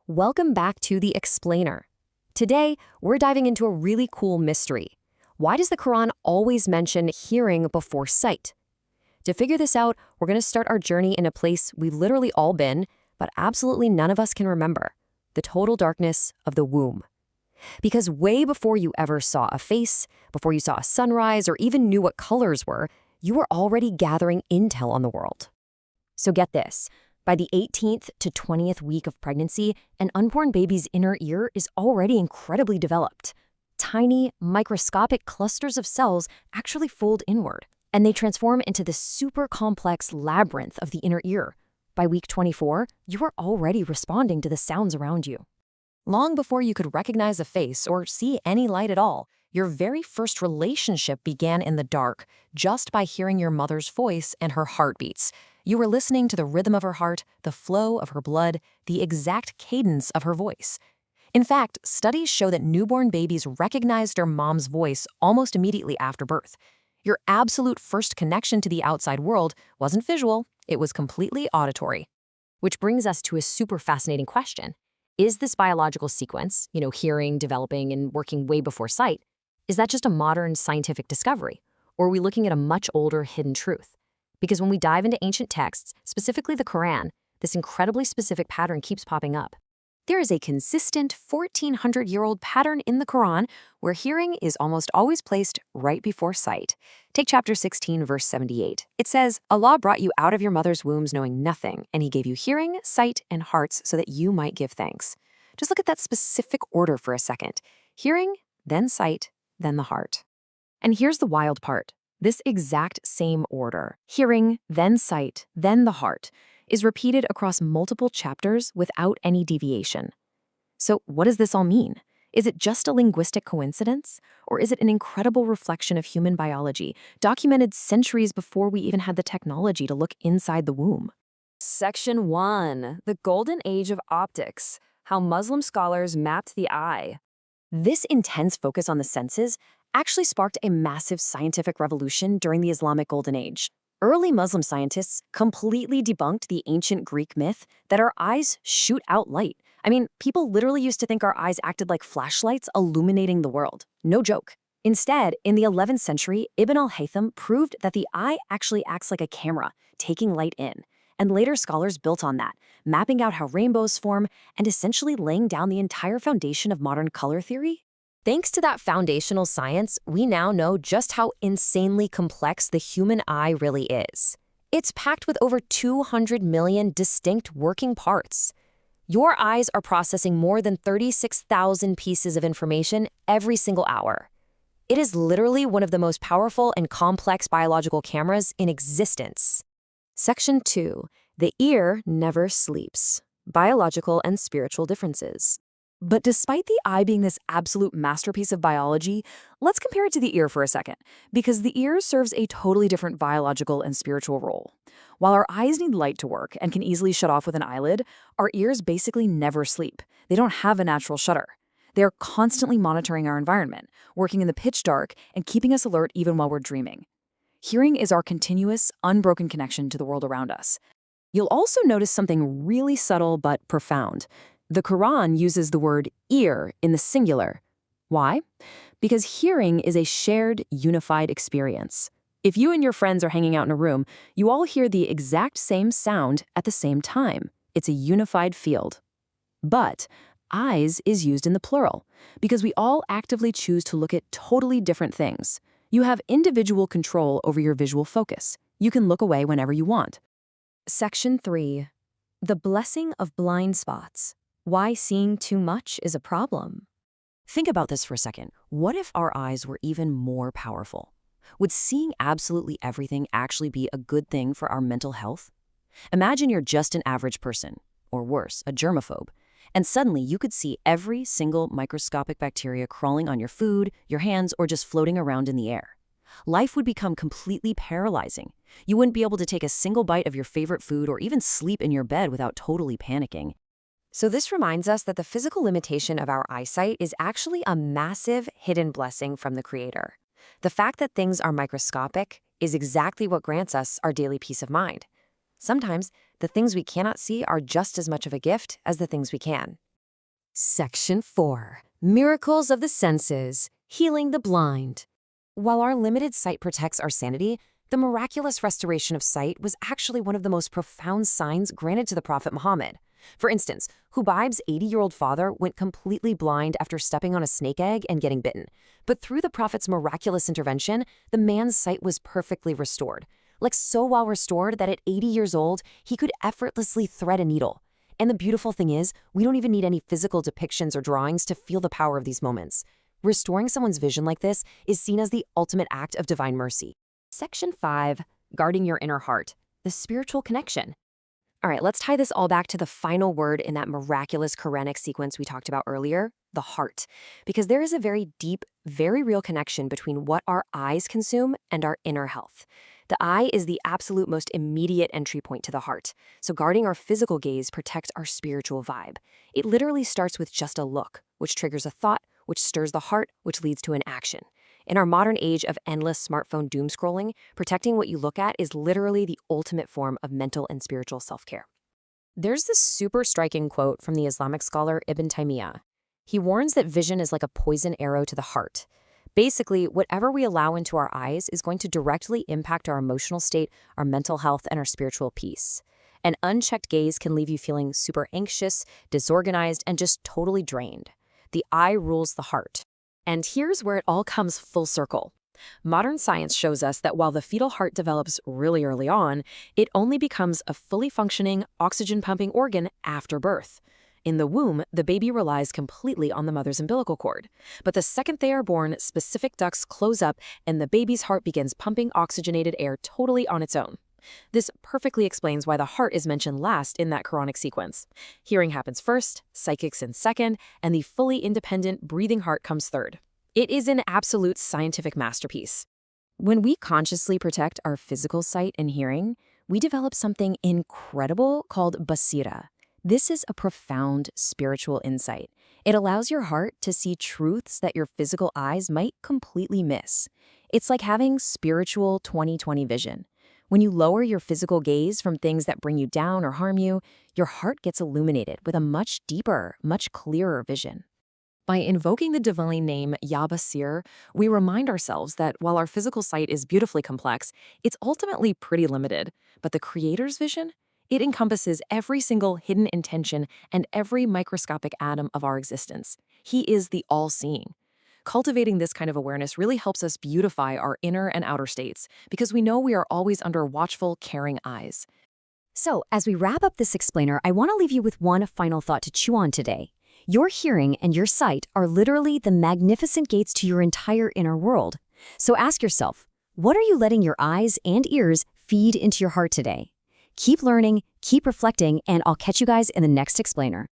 Welcome back to The Explainer. Today, we're diving into a really cool mystery. Why does the Quran always mention hearing before sight? To figure this out, we're going to start our journey in a place we've literally all been, but absolutely none of us can remember: the total darkness of the womb. Because way before you ever saw a face, before you saw a sunrise, or even knew what colors were, you were already gathering intel on the world. So get this. By the 18th to 20th week of pregnancy, an unborn baby's inner ear is already incredibly developed. Tiny, microscopic clusters of cells actually fold inward, and they transform into this super complex labyrinth of the inner ear. By week 24, you are already responding to the sounds around you. Long before you could recognize a face or see any light at all, your very first relationship began in the dark, just by hearing your mother's voice and her heartbeats. You were listening to the rhythm of her heart, the flow of her blood, the exact cadence of her voice. In fact, studies show that newborn babies recognize their mom's voice almost immediately after birth. Your absolute first connection to the outside world wasn't visual, it was completely auditory. Which brings us to a super fascinating question. Is this biological sequence, hearing, developing, and working way before sight, is that just a modern scientific discovery? Or are we looking at a much older hidden truth? Because when we dive into ancient texts, specifically the Quran, this incredibly specific pattern keeps popping up. There is a consistent 1,400-year-old pattern in the Quran where hearing is almost always placed right before sight. Take chapter 16, verse 78. It says, "Allah brought you out of your mother's wombs knowing nothing, and he gave you hearing, sight, and hearts so that you might give thanks." Just look at that specific order for a second. Hearing, then sight, then the heart. And here's the wild part. This exact same order, hearing, then sight, then the heart, is repeated across multiple chapters without any deviation. So what does this all mean? Is it just a linguistic coincidence? Or is it an incredible reflection of human biology, documented centuries before we even had the technology to look inside the womb? Section 1. The Golden Age of Optics. How Muslim Scholars Mapped the Eye. This intense focus on the senses actually sparked a massive scientific revolution during the Islamic Golden Age. Early Muslim scientists completely debunked the ancient Greek myth that our eyes shoot out light. People literally used to think our eyes acted like flashlights illuminating the world. No joke. Instead, in the 11th century, Ibn al-Haytham proved that the eye actually acts like a camera, taking light in. And later scholars built on that, mapping out how rainbows form and essentially laying down the entire foundation of modern color theory. Thanks to that foundational science, we now know just how insanely complex the human eye really is. It's packed with over 200 million distinct working parts. Your eyes are processing more than 36,000 pieces of information every single hour. It is literally one of the most powerful and complex biological cameras in existence. Section 2. The ear never sleeps. Biological and spiritual differences. But despite the eye being this absolute masterpiece of biology, let's compare it to the ear for a second, because the ear serves a totally different biological and spiritual role. While our eyes need light to work and can easily shut off with an eyelid, our ears basically never sleep. They don't have a natural shutter. They are constantly monitoring our environment, working in the pitch dark and keeping us alert even while we're dreaming. Hearing is our continuous, unbroken connection to the world around us. You'll also notice something really subtle but profound. The Quran uses the word ear in the singular. Why? Because hearing is a shared, unified experience. If you and your friends are hanging out in a room, you all hear the exact same sound at the same time. It's a unified field. But eyes is used in the plural, because we all actively choose to look at totally different things. You have individual control over your visual focus. You can look away whenever you want. Section 3. The blessing of blind spots. Why seeing too much is a problem. Think about this for a second. What if our eyes were even more powerful? Would seeing absolutely everything actually be a good thing for our mental health? Imagine you're just an average person, or worse, a germaphobe, and suddenly you could see every single microscopic bacteria crawling on your food, your hands, or just floating around in the air. Life would become completely paralyzing. You wouldn't be able to take a single bite of your favorite food or even sleep in your bed without totally panicking. So this reminds us that the physical limitation of our eyesight is actually a massive hidden blessing from the Creator. The fact that things are microscopic is exactly what grants us our daily peace of mind. Sometimes, the things we cannot see are just as much of a gift as the things we can. Section 4. Miracles of the Senses, Healing the Blind. While our limited sight protects our sanity, the miraculous restoration of sight was actually one of the most profound signs granted to the Prophet Muhammad. For instance, Hubayb's 80-year-old father went completely blind after stepping on a snake egg and getting bitten. But through the Prophet's miraculous intervention, the man's sight was perfectly restored. Like so well restored that at 80 years old, he could effortlessly thread a needle. And the beautiful thing is, we don't even need any physical depictions or drawings to feel the power of these moments. Restoring someone's vision like this is seen as the ultimate act of divine mercy. Section 5. Guarding your inner heart, the spiritual connection. All right, let's tie this all back to the final word in that miraculous Quranic sequence we talked about earlier, the heart. Because there is a very deep, very real connection between what our eyes consume and our inner health. The eye is the absolute most immediate entry point to the heart, so guarding our physical gaze protects our spiritual vibe. It literally starts with just a look, which triggers a thought, which stirs the heart, which leads to an action. In our modern age of endless smartphone doom scrolling, protecting what you look at is literally the ultimate form of mental and spiritual self-care. There's this super striking quote from the Islamic scholar Ibn Taymiyyah. He warns that vision is like a poison arrow to the heart. Basically, whatever we allow into our eyes is going to directly impact our emotional state, our mental health, and our spiritual peace. An unchecked gaze can leave you feeling super anxious, disorganized, and just totally drained. The eye rules the heart. And here's where it all comes full circle. Modern science shows us that while the fetal heart develops really early on, it only becomes a fully functioning, oxygen-pumping organ after birth. In the womb, the baby relies completely on the mother's umbilical cord. But the second they are born, specific ducts close up and the baby's heart begins pumping oxygenated air totally on its own. This perfectly explains why the heart is mentioned last in that Quranic sequence. Hearing happens first, psychics in second, and the fully independent breathing heart comes third. It is an absolute scientific masterpiece. When we consciously protect our physical sight and hearing, we develop something incredible called basira. This is a profound spiritual insight. It allows your heart to see truths that your physical eyes might completely miss. It's like having spiritual 20/20 vision. When you lower your physical gaze from things that bring you down or harm you, your heart gets illuminated with a much deeper, much clearer vision. By invoking the divine name Ya Basir, we remind ourselves that while our physical sight is beautifully complex, it's ultimately pretty limited. But the Creator's vision? It encompasses every single hidden intention and every microscopic atom of our existence. He is the all-seeing. Cultivating this kind of awareness really helps us beautify our inner and outer states because we know we are always under watchful, caring eyes. So, as we wrap up this explainer, I want to leave you with one final thought to chew on today. Your hearing and your sight are literally the magnificent gates to your entire inner world. So ask yourself, what are you letting your eyes and ears feed into your heart today? Keep learning, keep reflecting, and I'll catch you guys in the next explainer.